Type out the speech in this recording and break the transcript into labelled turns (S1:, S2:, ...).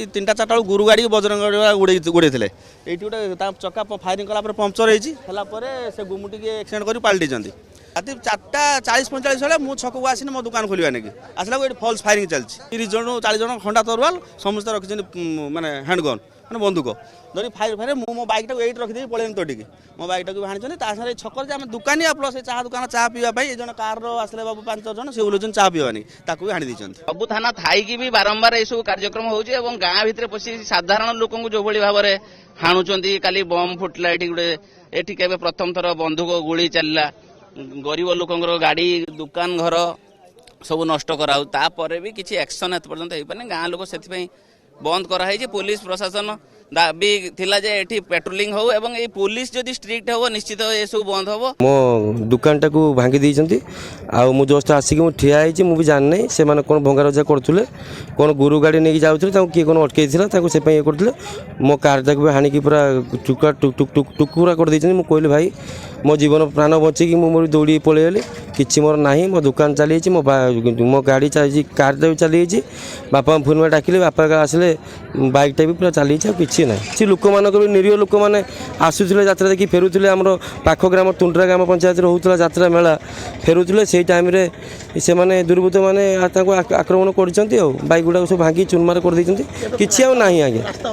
S1: 3टा 4टा बेलू गुरु गाड़ी बजरंग गाड़ी उड़े ये गोटे चक्का फायरिंग कला पंचर होता से गुमुटी एक्सीडेंट कर पलटि राति 4:40-45 बेले मुझे छक को आसनी मो दुकान खोलवा नहीं आसला ये फल्स फायरिंग चलती 30 जन 40 जन खंडा तरुआल समस्त रखी माने हैंडगन मैंने बंदूक धरी फायर फायर मो बैक टाक ये रखीदी पलैनी तोटिकी मो बैक टाक भाई छक आम दुकानी प्लस चाह दुकान चाह पीवा जन कार आसले बाबू 5 जन से बुलाऊँ चाह पीवानी ताकू भी हाणी देते
S2: सबू थाना थी भी बारंबार यू कार्यक्रम होउछि एवं गाँ भितर पशि साधारण लोक जो भाई भाव में हाणुचंती काली बम फुटला ये गोटे एटी केबे प्रथम थर बंदूक गुली चलला गरीब लोकंर गाड़ी दुकान घर सब नष्ट करापर भी किसी एक्शन एत पर्यंत हो पारे गाँ लोक से बंद कराई पुलिस प्रशासन दाबी थिला जे एठी पेट्रोलिंग हो एवं ए पुलिस जदि स्ट्रिक्ट हो निश्चित ये सब बंद हो
S3: मो दुकान टाकू भांगी देइचंती आ मु जस्ट आसिक मु ठिया आइछि मु भी जान नै से माने कोन भंगा रजा करथुले कोन गुरु गाड़ी नेकी जाउथले ताको की कोन अटकै थिला ताको से पय करथले मो कार टाकू हानि की पूरा टुका टुक टुक टुक टुकुरा कर देइछन मु कहले भाई मो जीवन प्राण बची कि मु दौड़ी पळे गेली किछि मोर नाही मो दुकान चली छि मो गाड़ी चली कार टाकू चली छि बापा फोन में डाकिले बापा आसिले बाइक टा भी पूरा चली छि किछि ना सी लोक मानक निरीह लोक मैंने आसुले यात्रा देखिए फेरुले आम पाख ग्राम तुंड्रा ग्राम पंचायत होता यात्रा मेला फेरुले से टाइम से माने दुर्बृत्त मैंने आक्रमण कर बाइक गुड़ा सब भांगी चुनमार कर किसी ना आज्ञा।